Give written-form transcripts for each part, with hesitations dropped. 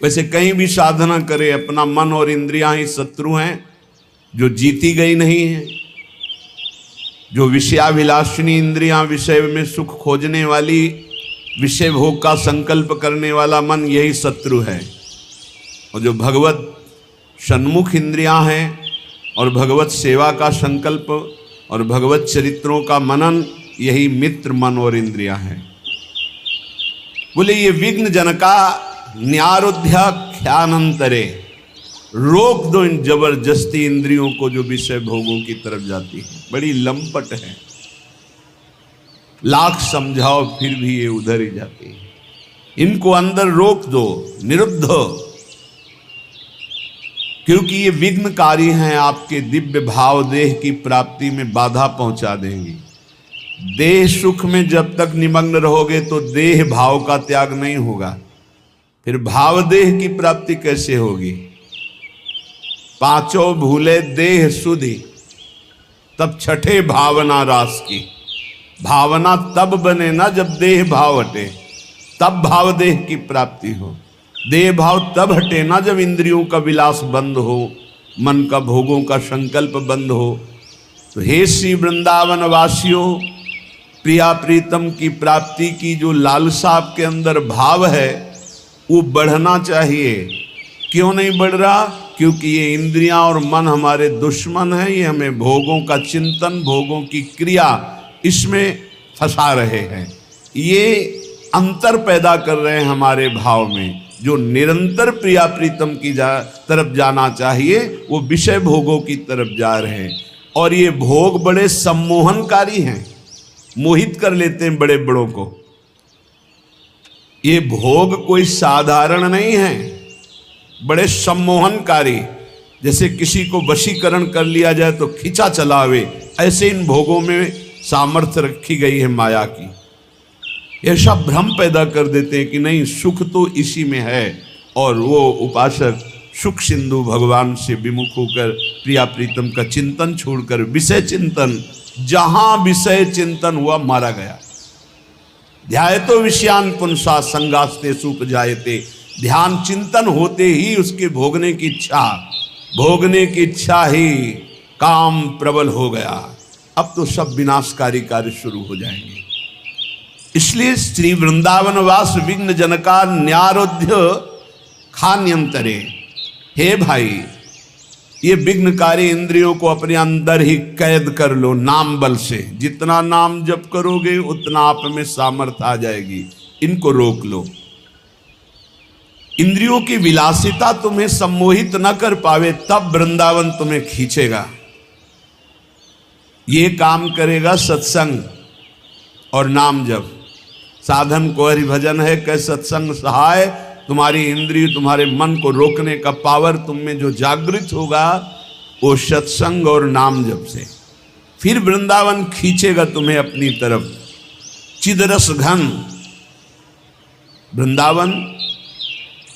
वैसे कहीं भी साधना करे, अपना मन और इंद्रियां ही शत्रु हैं जो जीती गई नहीं है। जो विषयाभिलाषिनी इंद्रियां, विषय में सुख खोजने वाली, विषय भोग का संकल्प करने वाला मन, यही शत्रु है। और जो भगवत सन्मुख इंद्रियां हैं और भगवत सेवा का संकल्प और भगवत चरित्रों का मनन, यही मित्र मन और इंद्रियां हैं। बोले ये विघ्न जनका न्यारोध्या ख्यानंतरे, रोक दो इन जबरदस्ती इंद्रियों को जो विषय भोगों की तरफ जाती है। बड़ी लंपट है, लाख समझाओ फिर भी ये उधर ही जाती है। इनको अंदर रोक दो, निरुद्ध, क्योंकि ये विघ्नकारी हैं, आपके दिव्य भाव देह की प्राप्ति में बाधा पहुंचा देंगी। देह सुख में जब तक निमग्न रहोगे तो देह भाव का त्याग नहीं होगा, फिर भाव देह की प्राप्ति कैसे होगी? पांचों भूले देह सुधि, तब छठे भावना रास की। भावना तब बने ना जब देह भाव हटे, तब भाव देह की प्राप्ति हो। देह भाव तब हटे ना जब इंद्रियों का विलास बंद हो, मन का भोगों का संकल्प बंद हो। तो हे श्री वृंदावन वासियों, प्रिया प्रीतम की प्राप्ति की जो लालसा आपके अंदर भाव है वो बढ़ना चाहिए। क्यों नहीं बढ़ रहा? क्योंकि ये इंद्रियां और मन हमारे दुश्मन हैं। ये हमें भोगों का चिंतन, भोगों की क्रिया, इसमें फंसा रहे हैं। ये अंतर पैदा कर रहे हैं हमारे भाव में। जो निरंतर प्रिया प्रीतम की तरफ जाना चाहिए वो विषय भोगों की तरफ जा रहे हैं। और ये भोग बड़े सम्मोहनकारी हैं, मोहित कर लेते हैं बड़े बड़ों को। ये भोग कोई साधारण नहीं है, बड़े सम्मोहनकारी। जैसे किसी को वशीकरण कर लिया जाए तो खिंचा चलावे, ऐसे इन भोगों में सामर्थ्य रखी गई है माया की। ऐसा भ्रम पैदा कर देते हैं कि नहीं, सुख तो इसी में है। और वो उपासक सुख सिंधु भगवान से विमुख होकर प्रिया प्रीतम का चिंतन छोड़कर विषय चिंतन, जहां विषय चिंतन हुआ मारा गया। ध्यायतो विषयान पुंसा संगास्ते सुपजायते, ध्यान चिंतन होते ही उसके भोगने की इच्छा ही काम प्रबल हो गया। अब तो सब विनाशकारी कार्य शुरू हो जाएंगे। इसलिए श्री वृंदावन वास विघ्न जनका न्यारोध्य खान्यंतरे, हे भाई, ये विघ्नकारी इंद्रियों को अपने अंदर ही कैद कर लो नाम बल से। जितना नाम जप करोगे उतना आप में सामर्थ्य आ जाएगी। इनको रोक लो। इंद्रियों की विलासिता तुम्हें सम्मोहित न कर पावे, तब वृंदावन तुम्हें खींचेगा। ये काम करेगा सत्संग और नाम जप। साधन को हरिभजन है, कै सत्संग सहाय। तुम्हारी इंद्रिय, तुम्हारे मन को रोकने का पावर तुम में जो जागृत होगा वो सत्संग और नाम जप से। फिर वृंदावन खींचेगा तुम्हें अपनी तरफ। चिदरस घन वृंदावन,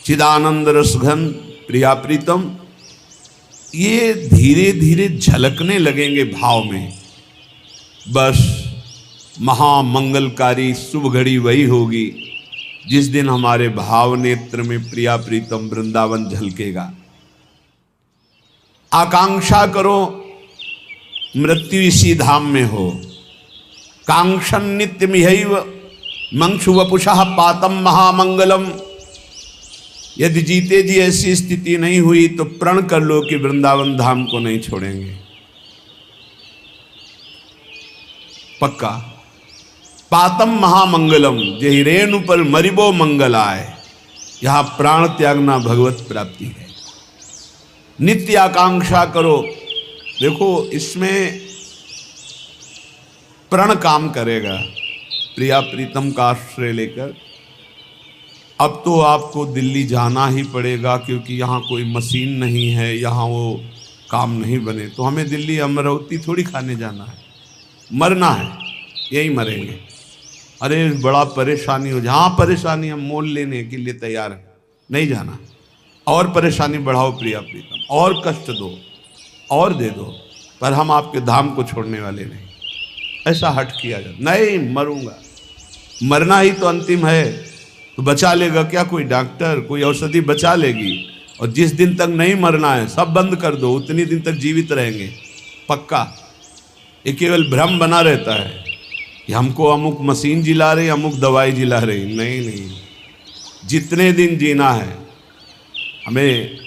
चिदानंद रस घन प्रिया प्रीतम, ये धीरे धीरे झलकने लगेंगे भाव में। बस महामंगलकारी शुभ घड़ी वही होगी जिस दिन हमारे भाव नेत्र में प्रिया प्रीतम वृंदावन झलकेगा। आकांक्षा करो मृत्यु इसी धाम में हो। कांक्षन नित्य मिहैव मंक्षु वपुषः पातम महामंगलम। यदि जीते जी ऐसी स्थिति नहीं हुई तो प्रण कर लो कि वृंदावन धाम को नहीं छोड़ेंगे। पक्का। पातम महामंगलम, जही रेणु पर मरिबो मंगल आए। यहां प्राण त्यागना भगवत प्राप्ति है। नित्य आकांक्षा करो। देखो इसमें प्रण काम करेगा प्रिया प्रीतम का आश्रय लेकर। अब तो आपको दिल्ली जाना ही पड़ेगा, क्योंकि यहाँ कोई मशीन नहीं है, यहाँ वो काम नहीं बने। तो हमें दिल्ली अमरावती थोड़ी खाने जाना है, मरना है, यही मरेंगे। अरे बड़ा परेशानी हो, जहाँ परेशानी हम मोल लेने के लिए तैयार हैं, नहीं जाना। और परेशानी बढ़ाओ प्रिया प्रीतम, और कष्ट दो और दे दो, पर हम आपके धाम को छोड़ने वाले नहीं। ऐसा हट किया जाए, नहीं मरूंगा, मरना ही तो अंतिम है। तो बचा लेगा क्या कोई डॉक्टर, कोई औषधि बचा लेगी? और जिस दिन तक नहीं मरना है सब बंद कर दो, उतनी दिन तक जीवित रहेंगे पक्का। ये केवल भ्रम बना रहता है कि हमको अमुक मशीन जिला रही, अमुक दवाई जिला रही। नहीं नहीं, जितने दिन जीना है। हमें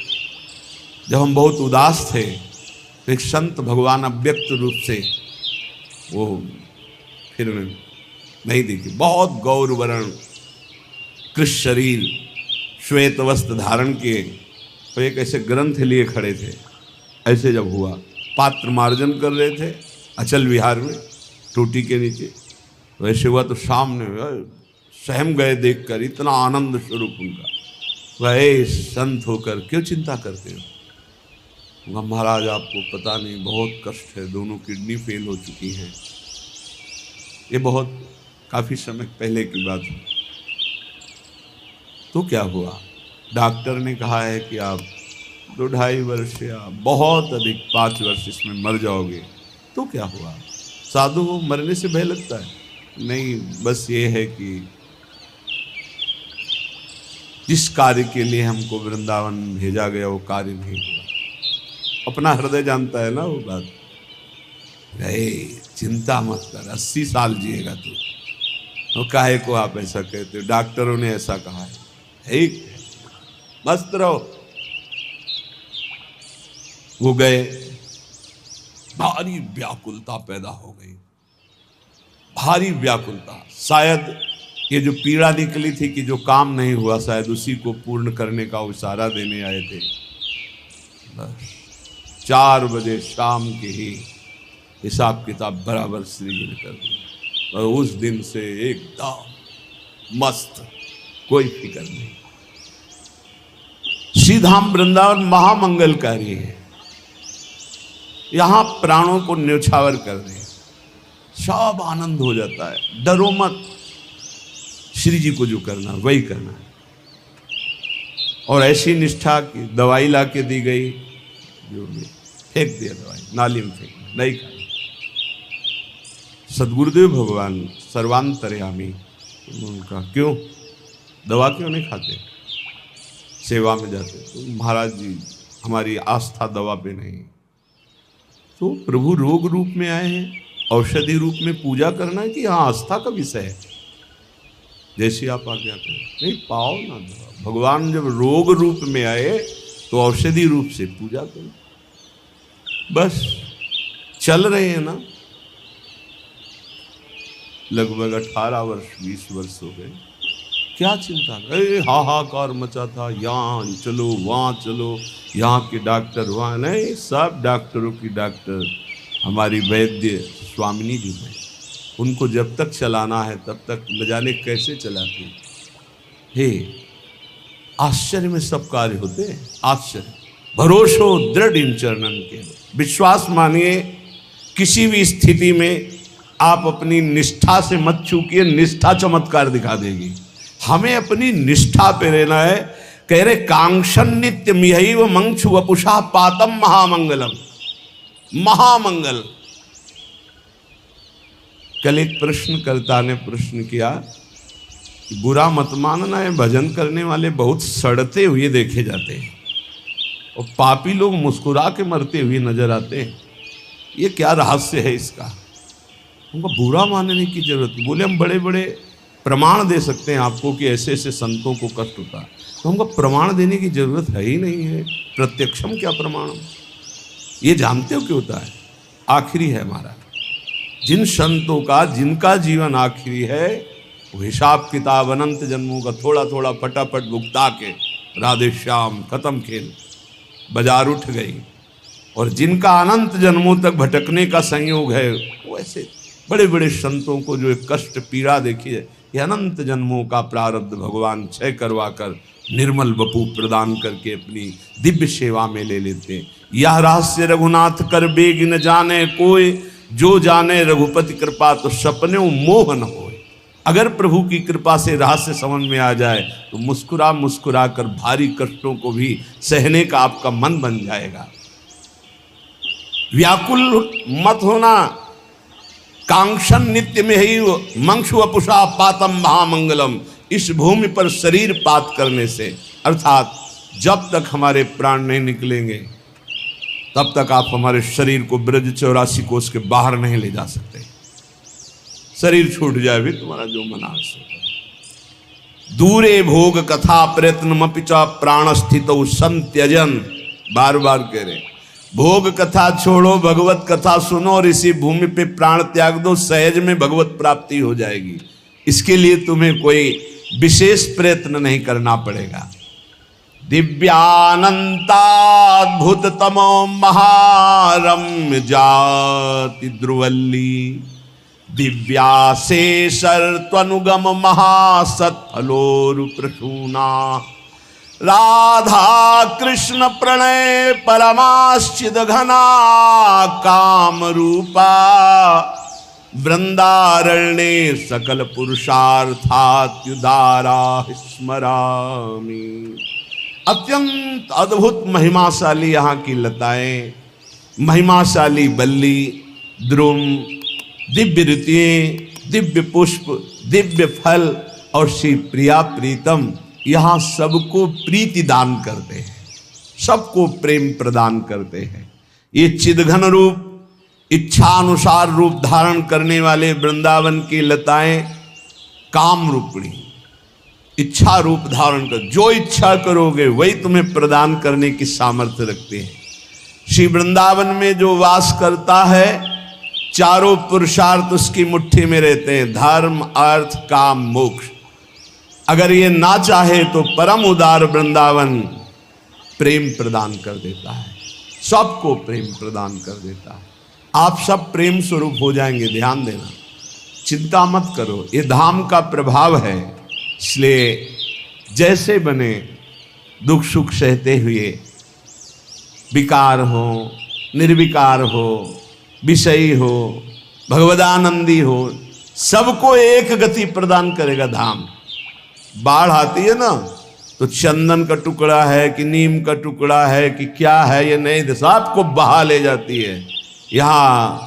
जब हम बहुत उदास थे तो एक संत भगवान अव्यक्त रूप से वो फिर नहीं दिखी, बहुत गौर वर्ण कृष्ण शरीर, श्वेत वस्त्र धारण किए, तो एक ऐसे ग्रंथ लिए खड़े थे। ऐसे जब हुआ, पात्र मार्जन कर रहे थे अचल विहार में टूटी के नीचे, वैसे हुआ तो सामने सहम गए देखकर, इतना आनंद स्वरूप उनका। वह संत होकर क्यों चिंता करते हो? महाराज आपको पता नहीं, बहुत कष्ट है, दोनों किडनी फेल हो चुकी हैं। ये बहुत काफ़ी समय पहले की बात है। तो क्या हुआ? डॉक्टर ने कहा है कि आप 2-2.5 वर्ष या बहुत अधिक 5 वर्ष इसमें मर जाओगे। तो क्या हुआ? साधु को मरने से भय लगता है? नहीं, बस ये है कि जिस कार्य के लिए हमको वृंदावन भेजा गया वो कार्य नहीं हुआ। अपना हृदय जानता है ना वो बात। गए, चिंता मत कर, 80 साल जिएगा तू। तो काहे को आप ऐसा कहते हो? डॉक्टरों ने ऐसा कहा है। ठीक, मस्त रहो। वो गए, भारी व्याकुलता पैदा हो गई, भारी व्याकुलता। शायद ये जो पीड़ा निकली थी कि जो काम नहीं हुआ, शायद उसी को पूर्ण करने का इशारा देने आए थे। बस 4 बजे शाम के ही हिसाब किताब बराबर श्री जी ने कर दिया, और उस दिन से एकदम मस्त, कोई फिक्र नहीं। श्रीधाम वृंदावन महामंगलकारी है। यहां प्राणों को न्यौछावर कर दे, सब आनंद हो जाता है। डरो मत, श्री जी को जो करना वही करना है। और ऐसी निष्ठा की दवाई ला के दी गई, जो भी फेंक दिया दवाई, नाली में फेंक, नहीं खाई। सदगुरुदेव भगवान सर्वांतर्यामी, उनका क्यों दवा क्यों नहीं खाते, सेवा में जाते? तो महाराज जी हमारी आस्था दवा पे नहीं। तो प्रभु रोग रूप में आए हैं, औषधि रूप में पूजा करना है कि हाँ आस्था का विषय है। जैसे आप आज्ञा करें, नहीं पाओ ना दवा। भगवान जब रोग रूप में आए तो औषधि रूप से पूजा करो। बस चल रहे हैं ना, लगभग 18 वर्ष 20 वर्ष हो गए। क्या चिंता, हाहाकार मचा था, यहाँ चलो वहाँ चलो, यहाँ के डॉक्टर वहाँ नहीं, सब डॉक्टरों की डॉक्टर हमारी वैद्य स्वामिनी जी हैं। उनको जब तक चलाना है तब तक न जाने कैसे चलाते। हे आश्चर्य में सब कार्य होते हैं, आश्चर्य। भरोसो दृढ़ इन चरणन के, विश्वास मानिए। किसी भी स्थिति में आप अपनी निष्ठा से मत चूकिए, निष्ठा चमत्कार दिखा देगी। हमें अपनी निष्ठा पे रहना है। कह रहे कांक्षन नित्य मिहैव मंक्षु वपुषा पातम महामंगलम, महामंगल। कल एक प्रश्नकर्ता ने प्रश्न किया, बुरा मत मानना है, भजन करने वाले बहुत सड़ते हुए देखे जाते हैं और पापी लोग मुस्कुरा के मरते हुए नजर आते हैं। ये क्या रहस्य है इसका? उनको बुरा मानने की जरूरत नहीं। बोले हम बड़े बड़े प्रमाण दे सकते हैं आपको कि ऐसे ऐसे संतों को कष्ट होता है, तो हमको प्रमाण देने की जरूरत है ही नहीं है। प्रत्यक्षम क्या प्रमाणम, ये जानते हो क्यों होता है? आखिरी है हमारा। जिन संतों का, जिनका जीवन आखिरी है, वो हिसाब किताब अनंत जन्मों का थोड़ा थोड़ा फटाफट भुगता के राधे श्याम खत्म खेल, बाजार उठ गई। और जिनका अनंत जन्मों तक भटकने का संयोग है, वो ऐसे बड़े बड़े संतों को जो एक कष्ट पीड़ा देखी है, ये अनंत जन्मों का प्रारब्ध भगवान क्षय करवा कर निर्मल वपु प्रदान करके अपनी दिव्य सेवा में ले लेते हैं। यह रहस्य रघुनाथ कर बेग न जाने कोई, जो जाने रघुपति कृपा तो सपने मोह न होए। अगर प्रभु की कृपा से रहस्य समझ में आ जाए तो मुस्कुरा मुस्कुरा कर भारी कष्टों को भी सहने का आपका मन बन जाएगा। व्याकुल मत होना। कांक्षन नित्य में ही मंक्षु वपुषा पातम महामंगलम। इस भूमि पर शरीर पात करने से, अर्थात जब तक हमारे प्राण नहीं निकलेंगे तब तक आप हमारे शरीर को ब्रज 84 कोष के बाहर नहीं ले जा सकते। शरीर छूट जाए भी तुम्हारा जो मना सो। दूरे भोग कथा प्रयत्नमपिचा प्राण स्थितो संत्यजन, बार बार कह रहे भोग कथा छोड़ो, भगवत कथा सुनो और इसी भूमि पे प्राण त्याग दो, सहज में भगवत प्राप्ति हो जाएगी। इसके लिए तुम्हें कोई विशेष प्रयत्न नहीं करना पड़ेगा। दिव्यानंताद्भुत तमो महारम्य जाति ध्रुवल्ली, दिव्याशेषर त्वनुगम महासत्फलोरुप्रसूना, राधा कृष्ण प्रणय परमाश्चिद घना काम रूपा, वृंदारण्ये सकल पुरुषार्थात्युदारा स्मरामि। अत्यंत अद्भुत महिमाशाली यहाँ की लताएं, महिमाशाली बल्ली, द्रुम, दिव्य ऋतुएं, दिव्य पुष्प, दिव्य फल और श्री प्रिया प्रीतम यहाँ सबको प्रीति दान करते हैं, सबको प्रेम प्रदान करते हैं। ये चिदघन रूप, इच्छानुसार रूप धारण करने वाले वृंदावन की लताएं काम रूपणी, इच्छा रूप धारण कर, जो इच्छा करोगे वही तुम्हें प्रदान करने की सामर्थ्य रखते हैं। श्री वृंदावन में जो वास करता है, चारों पुरुषार्थ उसकी मुट्ठी में रहते हैं, धर्म अर्थ काम मोक्ष। अगर ये ना चाहे तो परम उदार वृंदावन प्रेम प्रदान कर देता है, सबको प्रेम प्रदान कर देता है। आप सब प्रेम स्वरूप हो जाएंगे, ध्यान देना, चिंता मत करो, ये धाम का प्रभाव है। इसलिए जैसे बने दुख सुख सहते हुए, विकार हो निर्विकार हो, विषयी हो भगवदानंदी हो, सबको एक गति प्रदान करेगा धाम। बाढ़ आती है ना तो चंदन का टुकड़ा है कि नीम का टुकड़ा है कि क्या है, ये नहीं, सबको बहा ले जाती है। यहाँ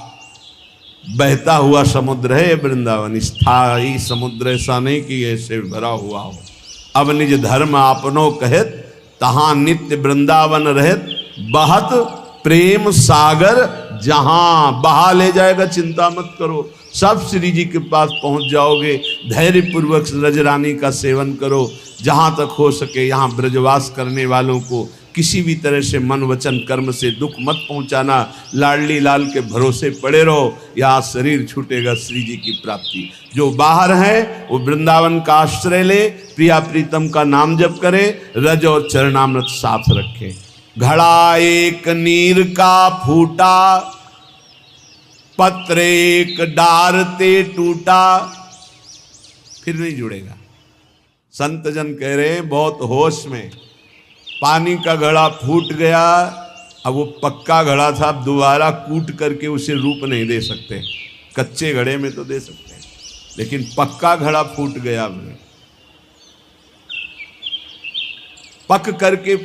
बहता हुआ समुद्र है वृंदावन, स्थायी समुद्र, ऐसा नहीं कि ऐसे भरा हुआ हो। अब निज धर्म आपनो कहत, तहां नित्य वृंदावन रहत, बहत प्रेम सागर जहां, बहा ले जाएगा, चिंता मत करो, सब श्री जी के पास पहुंच जाओगे। धैर्य पूर्वक रजरानी का सेवन करो, जहां तक हो सके यहाँ ब्रजवास करने वालों को किसी भी तरह से मन वचन कर्म से दुख मत पहुंचाना। लाडली लाल के भरोसे पड़े रहो, यहाँ शरीर छूटेगा श्री जी की प्राप्ति। जो बाहर है वो वृंदावन का आश्रय ले, प्रिया प्रीतम का नाम जप करे, रज और चरणामृत साथ रखे। घड़ा एक नीर का फूटा, पत्र एक डार ते टूटा, फिर नहीं जुड़ेगा। संत जन कह रहे हैं बहुत होश में, पानी का घड़ा फूट गया, अब वो पक्का घड़ा था, अब दोबारा कूट करके उसे रूप नहीं दे सकते। कच्चे घड़े में तो दे सकते हैं, लेकिन पक्का घड़ा फूट गया, पक करके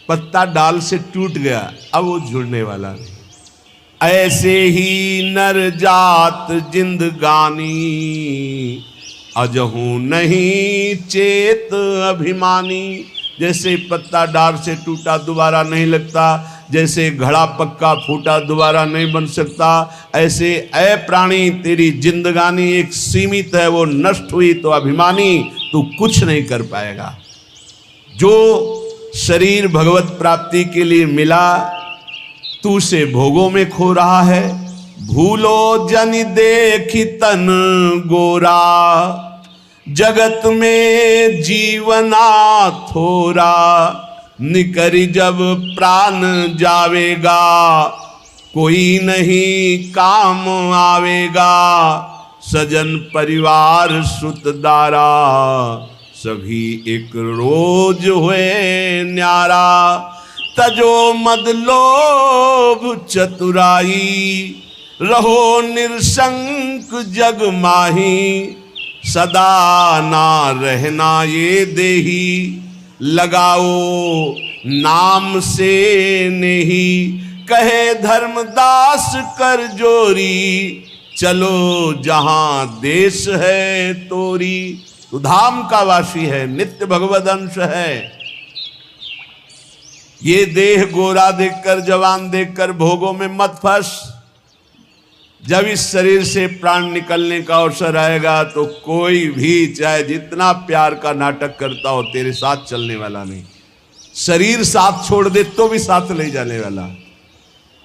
पत्ता डाल से टूट गया, अब वो जुड़ने वाला नहीं। ऐसे ही नर जात जिंदगानी, अजहू नहीं चेत अभिमानी। जैसे पत्ता डाल से टूटा दोबारा नहीं लगता, जैसे घड़ा पक्का फूटा दोबारा नहीं बन सकता, ऐसे ऐ प्राणी तेरी जिंदगानी एक सीमित है, वो नष्ट हुई तो अभिमानी तू कुछ नहीं कर पाएगा। जो शरीर भगवत प्राप्ति के लिए मिला तू से भोगों में खो रहा है। भूलो जन देखी तन गोरा, जगत में जीवना थोरा। निकरी जब प्राण जावेगा, कोई नहीं काम आवेगा। सजन परिवार सुतदारा, सभी एक रोज हुए न्यारा। तजो मद लोभ चतुराई, रहो निरशंक जग माही। सदा ना रहना ये देही, लगाओ नाम से नहीं। कहे धर्मदास कर जोरी, चलो जहां देश है तोरी। तू धाम का वासी है, नित्य भगवद अंश है। ये देह गोरा देखकर, जवान देखकर भोगों में मत फंस। जब इस शरीर से प्राण निकलने का अवसर आएगा तो कोई भी चाहे जितना प्यार का नाटक करता हो, तेरे साथ चलने वाला नहीं। शरीर साथ छोड़ दे तो भी साथ ले जाने वाला।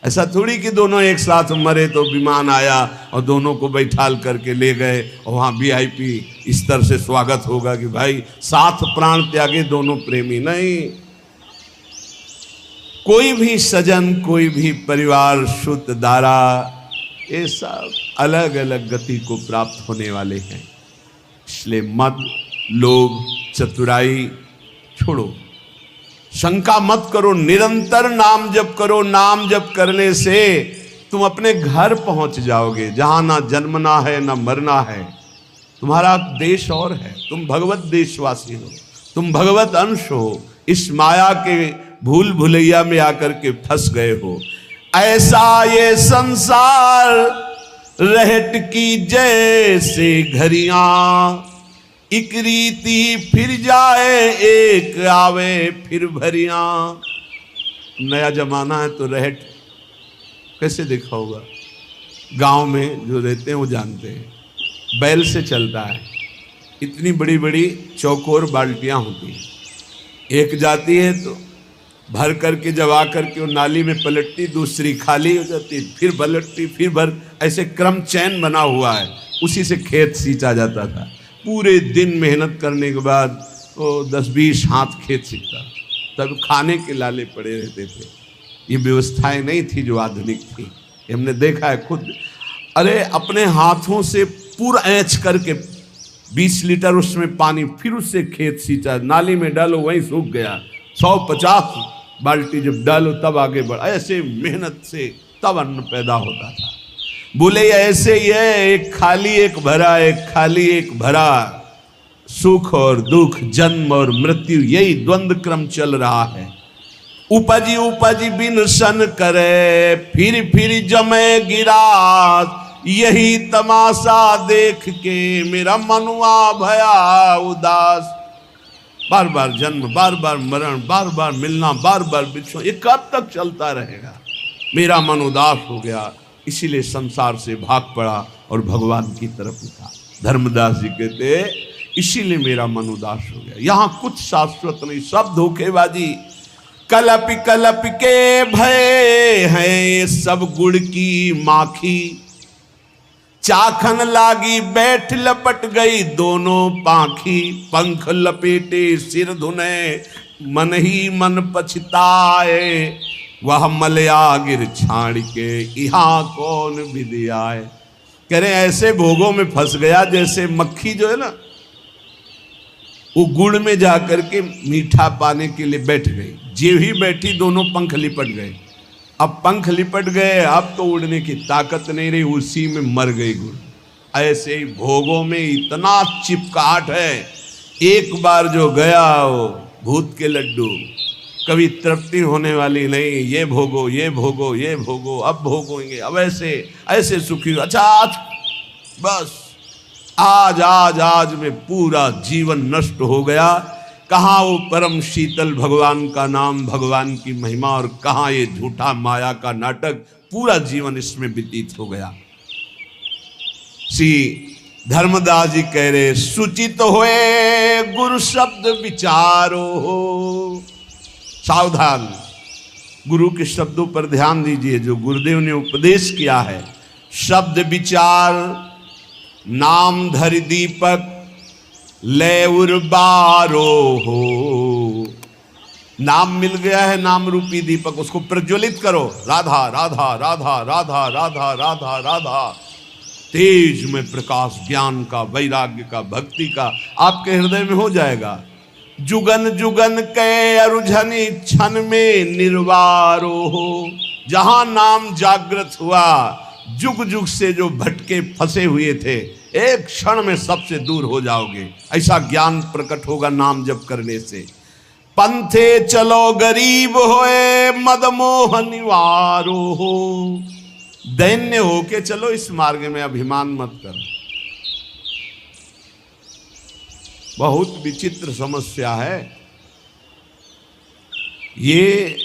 ऐसा थोड़ी कि दोनों एक साथ मरे तो विमान आया और दोनों को बैठाल करके ले गए और वहां VIP स्तर से स्वागत होगा कि भाई साथ प्राण त्यागे दोनों प्रेमी। नहीं, कोई भी सजन, कोई भी परिवार, शुद्ध दारा, ये सब अलग अलग गति को प्राप्त होने वाले हैं। इसलिए मद, लोभ, चतुराई छोड़ो, शंका मत करो, निरंतर नाम जप करो। नाम जप करने से तुम अपने घर पहुंच जाओगे जहां ना जन्मना है ना मरना है। तुम्हारा देश और है, तुम भगवत देशवासी हो, तुम भगवत अंश हो। इस माया के भूल भुलैया में आकर के फंस गए हो। ऐसा ये संसार रहट की जैसे घड़ियां, एक रीति फिर जाए एक आवे फिर भरियां। नया जमाना है तो रहट कैसे देखा होगा, गांव में जो रहते हैं वो जानते हैं, बैल से चलता है। इतनी बड़ी बड़ी चौकोर बाल्टियां होती हैं, एक जाती है तो भर करके जब आ करके वो नाली में पलटती, दूसरी खाली हो जाती, फिर पलटती, फिर भर, ऐसे क्रम चैन बना हुआ है। उसी से खेत सींचा जाता था। पूरे दिन मेहनत करने के बाद वो 10-20 हाथ खेत सींचता, तब खाने के लाले पड़े रहते थे। ये व्यवस्थाएं नहीं थी जो आधुनिक थी, हमने देखा है खुद। अरे अपने हाथों से पूरा ऐंच करके 20 लीटर उसमें पानी, फिर उससे खेत सींचा, नाली में डालो वहीं सूख गया। 150 बाल्टी जब डालो तब आगे बढ़, ऐसे मेहनत से तब अन्न पैदा होता था। बोले ऐसे ही है, एक खाली एक भरा, एक खाली एक भरा। सुख और दुख, जन्म और मृत्यु, यही द्वंद्व क्रम चल रहा है। उपजी उपजी बिन सन करे, फिर जमे गिरास। यही तमाशा देख के मेरा मनुआ भया उदास। बार बार जन्म, बार बार मरण, बार बार मिलना, बार बार बिछड़ना, ये कब तक चलता रहेगा? मेरा मन उदास हो गया, इसीलिए संसार से भाग पड़ा और भगवान की तरफ उठा। धर्मदास जी कहते इसीलिए मेरा मन उदास हो गया। यहां कुछ शाश्वत नहीं, सब धोखेबाजी। कलप कलप के भय है सब गुड़ की माखी। चाखन लागी बैठ लपट गई दोनों पाखी। पंख लपेटे सिर धुने मन ही मन पछताए। वह मलया गिर छाड़ के यहाँ कौन विधि आए। कह रहे ऐसे भोगों में फंस गया जैसे मक्खी जो है ना, वो गुड़ में जाकर के मीठा पाने के लिए बैठ गई। जे ही बैठी दोनों पंख लिपट गए। अब पंख लिपट गए, अब तो उड़ने की ताकत नहीं रही, उसी में मर गई गुड़। ऐसे ही भोगों में इतना चिपकाहट है, एक बार जो गया वो भूत के लड्डू, कभी तृप्ति होने वाली नहीं। ये भोगो, ये भोगो, ये भोगो, अब भोगोगे, अब ऐसे ऐसे सुखी। अच्छा आज बस आज आज आज में पूरा जीवन नष्ट हो गया। कहाँ वो परम शीतल भगवान का नाम, भगवान की महिमा, और कहाँ ये झूठा माया का नाटक। पूरा जीवन इसमें व्यतीत हो गया। श्री धर्मदास जी कह रहे सुचित होए गुरु शब्द विचारो हो। सावधान, गुरु के शब्दों पर ध्यान दीजिए जो गुरुदेव ने उपदेश किया है। शब्द विचार, नाम धरि दीपक ले उर्बारो हो। नाम मिल गया है, नाम रूपी दीपक, उसको प्रज्वलित करो। राधा राधा राधा राधा राधा राधा राधा। तेज में प्रकाश ज्ञान का, वैराग्य का, भक्ति का आपके हृदय में हो जाएगा। जुगन जुगन के अरुझनि क्षण में निर्वारो हो। जहां नाम जागृत हुआ, जुग जुग से जो भटके फंसे हुए थे, एक क्षण में सबसे दूर हो जाओगे। ऐसा ज्ञान प्रकट होगा नाम जप करने से। पंथे चलो गरीब होए मदमोह निवारो हो। दैन्य होके चलो इस मार्ग में, अभिमान मत करो। बहुत विचित्र समस्या है। ये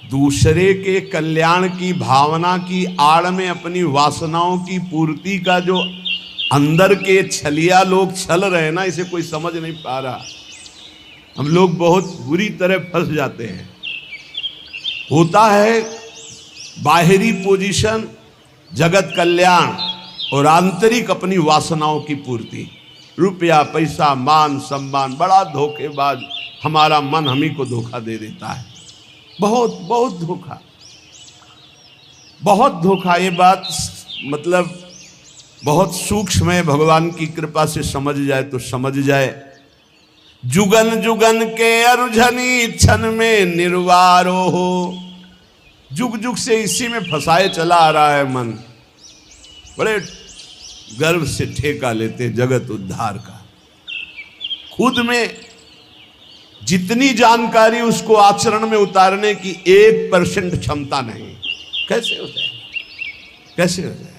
दूसरे के कल्याण की भावना की आड़ में अपनी वासनाओं की पूर्ति का जो अंदर के छलिया लोग छल रहे हैं ना, इसे कोई समझ नहीं पा रहा। हम लोग बहुत बुरी तरह फंस जाते हैं। होता है बाहरी पोजीशन जगत कल्याण और आंतरिक अपनी वासनाओं की पूर्ति, रुपया पैसा मान सम्मान। बड़ा धोखेबाज हमारा मन हम ही को धोखा दे देता है। बहुत बहुत धोखा, बहुत धोखा। ये बात मतलब बहुत सूक्ष्म है, भगवान की कृपा से समझ जाए तो समझ जाए। जुगन जुगन के अरुझनी क्षण में निर्वारो हो। जुग जुग से इसी में फंसाए चला आ रहा है मन। बड़े गर्व से ठेका लेते जगत उद्धार का। खुद में जितनी जानकारी उसको आचरण में उतारने की 1% क्षमता नहीं। कैसे हो जाए, कैसे हो जाए।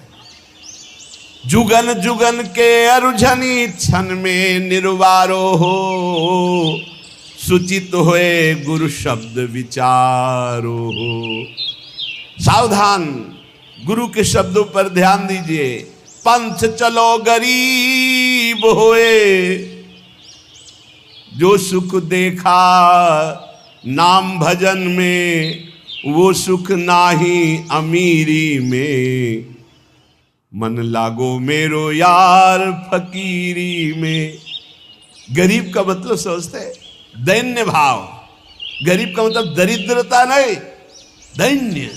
जुगन जुगन के अरुझनी क्षण में निर्वारो हो। सुचित होए गुरु शब्द विचारो हो। सावधान, गुरु के शब्दों पर ध्यान दीजिए। पंथ चलो गरीब होए। जो सुख देखा नाम भजन में, वो सुख नाही अमीरी में। मन लागो मेरो यार फकीरी में। गरीब का मतलब समझते हैं दैन्य भाव। गरीब का मतलब दरिद्रता नहीं, दैन्य।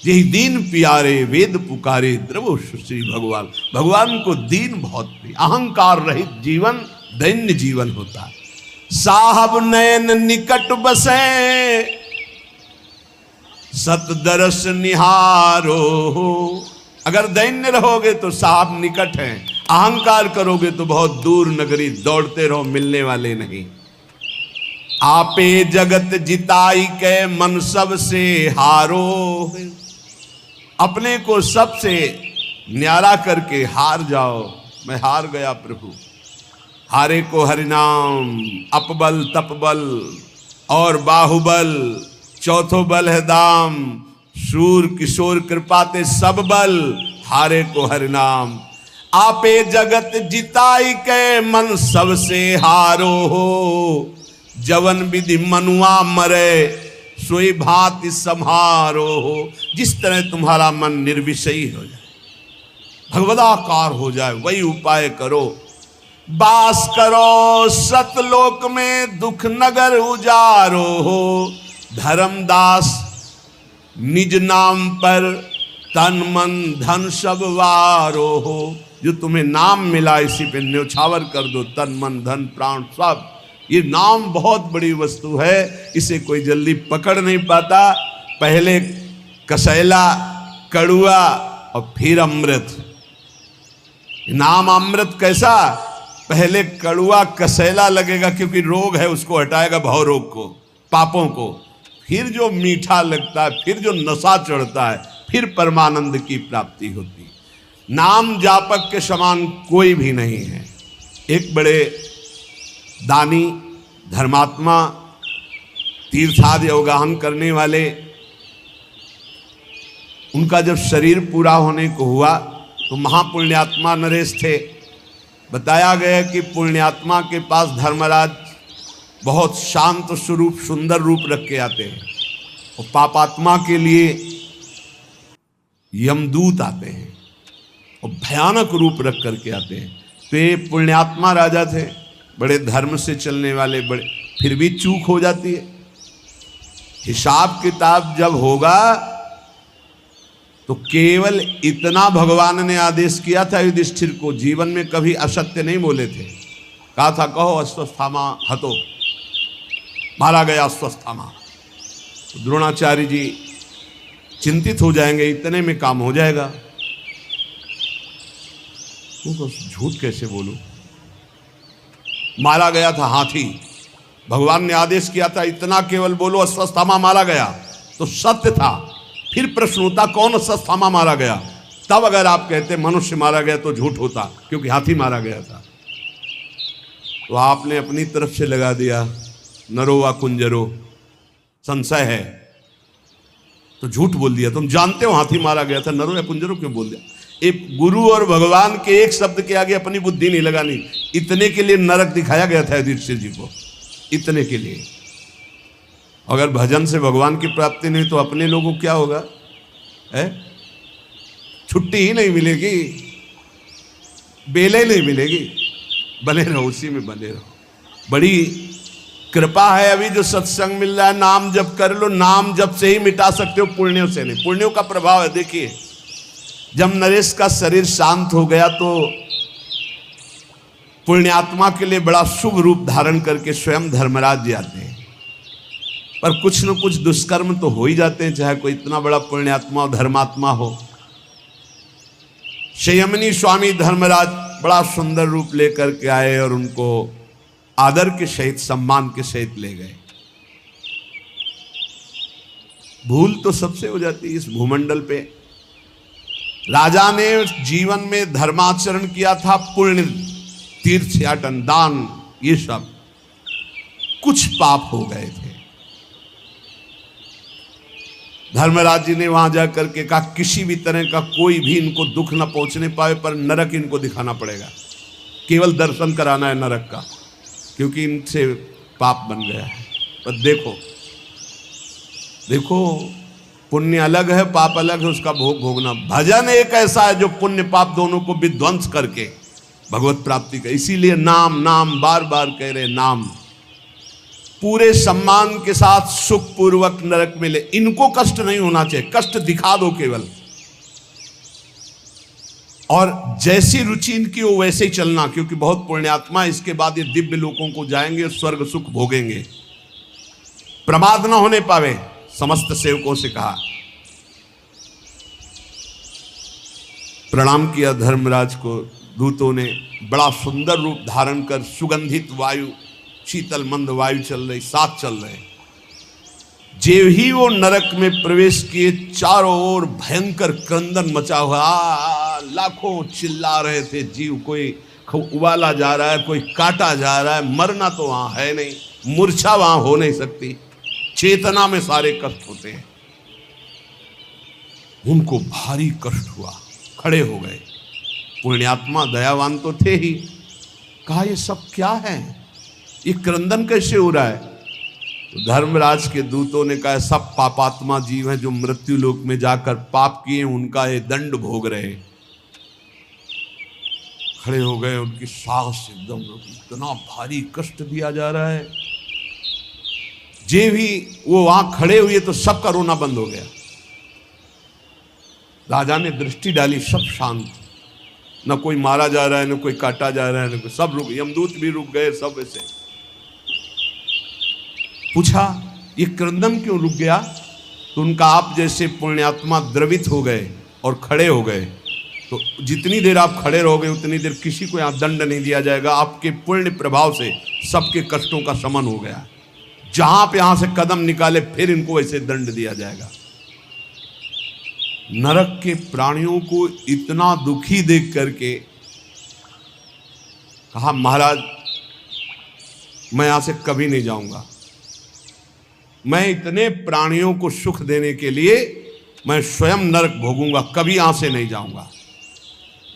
यही दीन प्यारे वेद पुकारे द्रवो श्री भगवान। भगवान को दीन बहुत प्रिय। अहंकार रहित जीवन दैन्य जीवन होता है। साहब नयन निकट बसे, सतदरस निहारो हो। अगर दैन्य रहोगे तो साहब निकट हैं, अहंकार करोगे तो बहुत दूर नगरी दौड़ते रहो, मिलने वाले नहीं। आपे जगत जिताई के मन सब से हारो। अपने को सबसे न्यारा करके हार जाओ। मैं हार गया प्रभु। हारे को हरिनाम, अपबल तपबल और बाहुबल, चौथो बल है दाम। शूर किशोर कृपाते सब बल, हारे को हरिनाम। आपे जगत जिताई के मन सबसे हारो हो। जवन विधि मनुआ मरे, सोई भांति सम्हारो हो। जिस तरह तुम्हारा मन निर्विषयी हो जाए, भगवदाकार हो जाए, वही उपाय करो। बास करो सतलोक में, दुख नगर उजारो हो। धर्मदास निज नाम पर, तन मन धन सब वारो हो। जो तुम्हें नाम मिला इसी पे न्यौछावर कर दो, तन मन धन प्राण सब। ये नाम बहुत बड़ी वस्तु है, इसे कोई जल्दी पकड़ नहीं पाता। पहले कसैला, कड़ुआ और फिर अमृत। नाम अमृत कैसा? पहले कड़ुआ कसैला लगेगा क्योंकि रोग है, उसको हटाएगा भव रोग को, पापों को। फिर जो मीठा लगता है, फिर जो नशा चढ़ता है, फिर परमानंद की प्राप्ति होती है। नाम जापक के समान कोई भी नहीं है। एक बड़े दानी, धर्मात्मा, तीर्थादि अवगाहन करने वाले, उनका जब शरीर पूरा होने को हुआ तो महापुण्यात्मा नरेश थे। बताया गया कि पुण्यात्मा के पास धर्मराज बहुत शांत स्वरूप, सुंदर रूप रख के आते हैं, और पापात्मा के लिए यमदूत आते हैं और भयानक रूप रख करके आते हैं। तो ये पुण्यात्मा राजा थे, बड़े धर्म से चलने वाले, बड़े, फिर भी चूक हो जाती है। हिसाब किताब जब होगा तो केवल इतना भगवान ने आदेश किया था युधिष्ठिर को, जीवन में कभी असत्य नहीं बोले थे। कहा था कहो अश्वस्थामा हतो, मारा गया अश्वस्थामा। तो द्रोणाचार्य जी चिंतित हो जाएंगे, इतने में काम हो जाएगा। तो झूठ कैसे बोलूं? मारा गया था हाथी, भगवान ने आदेश किया था इतना केवल बोलो अश्वस्थामा मारा गया, तो सत्य था। फिर प्रश्न होता कौन अश्वस्थामा मारा गया, तब अगर आप कहते मनुष्य मारा गया तो झूठ होता, क्योंकि हाथी मारा गया था। तो आपने अपनी तरफ से लगा दिया नरो वा कुंजरो, संशय है तो झूठ बोल दिया। तुम जानते हो हाथी मारा गया था, नरो या कुंजरो क्यों बोल दिया? एक गुरु और भगवान के एक शब्द के आगे अपनी बुद्धि नहीं लगानी। इतने के लिए नरक दिखाया गया था युधिष्ठिर जी को, इतने के लिए। अगर भजन से भगवान की प्राप्ति नहीं तो अपने लोगों को क्या होगा? छुट्टी ही नहीं मिलेगी, बेले नहीं मिलेगी। बने रहो, उसी में बने रहो। बड़ी कृपा है अभी जो सत्संग मिल रहा है, नाम जप कर लो। नाम जप से ही मिटा सकते हो, पुण्यों से नहीं। पुण्यों का प्रभाव है। देखिए, जब नरेश का शरीर शांत हो गया तो पुण्यात्मा के लिए बड़ा शुभ रूप धारण करके स्वयं धर्मराज जी आते हैं। पर कुछ न कुछ दुष्कर्म तो हो ही जाते हैं, चाहे कोई इतना बड़ा पुण्यात्मा और धर्मात्मा हो। संयमनी स्वामी धर्मराज बड़ा सुंदर रूप लेकर के आए और उनको आदर के सहित, सम्मान के सहित ले गए। भूल तो सबसे हो जाती है इस भूमंडल पे। राजा ने जीवन में धर्माचरण किया था, पुण्य, तीर्थयाटन, दान, ये सब कुछ पाप हो गए थे। धर्मराज जी ने वहां जाकर के कहा किसी भी तरह का कोई भी इनको दुख न पहुंचने पाए, पर नरक इनको दिखाना पड़ेगा। केवल दर्शन कराना है नरक का, क्योंकि इनसे पाप बन गया है। पर देखो देखो, पुण्य अलग है, पाप अलग है, उसका भोग भोगना। भजन एक ऐसा है जो पुण्य पाप दोनों को विध्वंस करके भगवत प्राप्ति का। इसीलिए नाम नाम बार बार कह रहे, नाम पूरे सम्मान के साथ सुख पूर्वक नरक मिले। इनको कष्ट नहीं होना चाहिए, कष्ट दिखा दो केवल, और जैसी रुचि इनकी हो वैसे ही चलना, क्योंकि बहुत पुण्यात्मा इसके बाद ये दिव्य लोकों को जाएंगे, स्वर्ग सुख भोगेंगे। प्रमाद न होने पावे, समस्त सेवकों से कहा। प्रणाम किया धर्मराज को। दूतों ने बड़ा सुंदर रूप धारण कर, सुगंधित वायु, शीतल मंद वायु चल रही, साथ चल रहे। जेव ही वो नरक में प्रवेश किए, चारों ओर भयंकर क्रंदन मचा हुआ। लाखों चिल्ला रहे थे जीव, कोई उबाला जा रहा है, कोई काटा जा रहा है। मरना तो वहां है नहीं, मूर्छा वहां हो नहीं सकती, चेतना में सारे कष्ट होते हैं। उनको भारी कष्ट हुआ, खड़े हो गए। पुण्यात्मा दयावान तो थे ही। कहा ये सब क्या है, ये क्रंदन कैसे हो रहा है? तो धर्मराज के दूतों ने कहा सब पापात्मा जीव हैं जो मृत्यु लोक में जाकर पाप किए, उनका ये दंड भोग रहे। खड़े हो गए, उनकी सांस एकदम, इतना भारी कष्ट दिया जा रहा है। जे भी वो वहां खड़े हुए तो सबका रोना बंद हो गया। राजा ने दृष्टि डाली, सब शांत, न कोई मारा जा रहा है, न कोई काटा जा रहा है, न कोई, सब रुक, यमदूत भी रुक गए, सब ऐसे। पूछा ये क्रंदन क्यों रुक गया? तो उनका आप जैसे पुण्यात्मा द्रवित हो गए और खड़े हो गए। तो जितनी देर आप खड़े रहोगे उतनी देर किसी को यहां दंड नहीं दिया जाएगा। आपके पुण्य प्रभाव से सबके कष्टों का शमन हो गया। जहां पे यहां से कदम निकाले फिर इनको वैसे दंड दिया जाएगा। नरक के प्राणियों को इतना दुखी देख करके कहा महाराज मैं यहां से कभी नहीं जाऊंगा। मैं इतने प्राणियों को सुख देने के लिए मैं स्वयं नरक भोगूंगा, कभी यहां से नहीं जाऊंगा।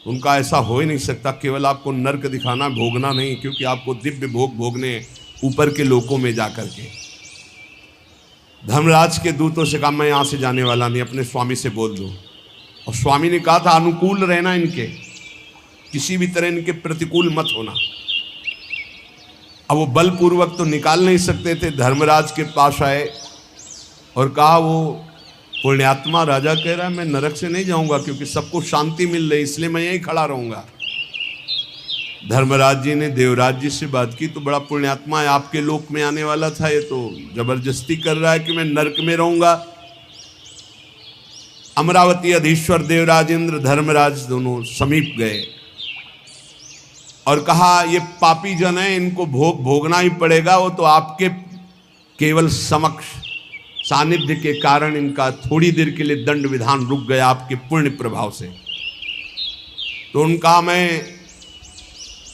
उनका ऐसा हो ही नहीं सकता। केवल आपको नरक दिखाना, भोगना नहीं, क्योंकि आपको दिव्य भोग भोगने ऊपर के लोकों में जाकर के। धर्मराज के दूतों से कहा मैं यहां से जाने वाला नहीं, अपने स्वामी से बोल दो। और स्वामी ने कहा था अनुकूल रहना इनके, किसी भी तरह इनके प्रतिकूल मत होना। अब वो बलपूर्वक तो निकाल नहीं सकते थे। धर्मराज के पास आए और कहा वो पुण्यात्मा राजा कह रहा है मैं नरक से नहीं जाऊंगा, क्योंकि सबको शांति मिल रही, इसलिए मैं यहीं खड़ा रहूंगा। धर्मराज जी ने देवराज जी से बात की, तो बड़ा पुण्यात्मा है, आपके लोक में आने वाला था, ये तो जबरदस्ती कर रहा है कि मैं नरक में रहूंगा। अमरावती अधीश्वर देवराज इंद्र धर्मराज दोनों समीप गए और कहा ये पापी जन है, इनको भोग भोगना ही पड़ेगा। वो तो आपके केवल समक्ष सानिध्य के कारण इनका थोड़ी देर के लिए दंड विधान रुक गया आपके पुण्य प्रभाव से। तो उनका मैं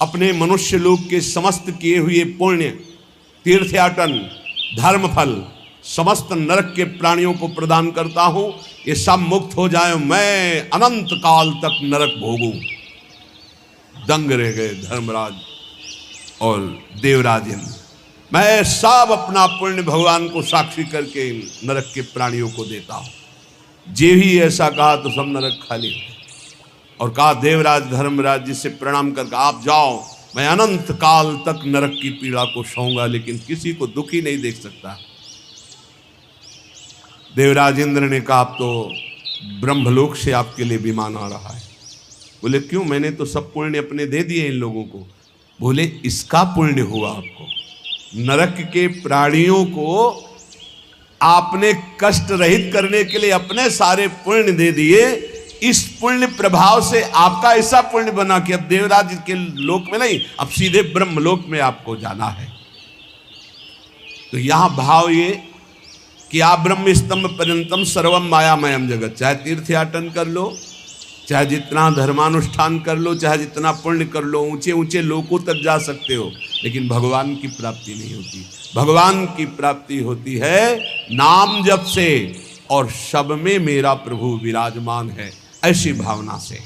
अपने मनुष्य लोक के समस्त किए हुए पुण्य, तीर्थयाटन, धर्मफल समस्त नरक के प्राणियों को प्रदान करता हूं। ये सब मुक्त हो जाए, मैं अनंत काल तक नरक भोगूं। दंग रह गए धर्मराज और देवराज इंद्र। मैं सब अपना पुण्य भगवान को साक्षी करके नरक के प्राणियों को देता हूं। जे भी ऐसा कहा तो सब नरक खाली हो। और कहा देवराज धर्मराज जी से प्रणाम करके आप जाओ, मैं अनंत काल तक नरक की पीड़ा को सहूंगा, लेकिन किसी को दुखी नहीं देख सकता। देवराज इंद्र ने कहा आप तो ब्रह्मलोक से आपके लिए विमान आ रहा है। बोले क्यों? मैंने तो सब पुण्य अपने दे दिए इन लोगों को। बोले इसका पुण्य हुआ आपको, नरक के प्राणियों को आपने कष्ट रहित करने के लिए अपने सारे पुण्य दे दिए। इस पुण्य प्रभाव से आपका ऐसा पुण्य बना कि अब देवराज के लोक में नहीं, अब सीधे ब्रह्मलोक में आपको जाना है। तो यहां भाव ये कि आप ब्रह्म स्तंभ पर्यंतम सर्वम मायामयम जगत, चाहे तीर्थयाटन कर लो, चाहे जितना धर्मानुष्ठान कर लो, चाहे जितना पुण्य कर लो, ऊंचे ऊंचे लोकों तक जा सकते हो, लेकिन भगवान की प्राप्ति नहीं होती। भगवान की प्राप्ति होती है नाम जप से और सब में मेरा प्रभु विराजमान है, ऐसी भावना से।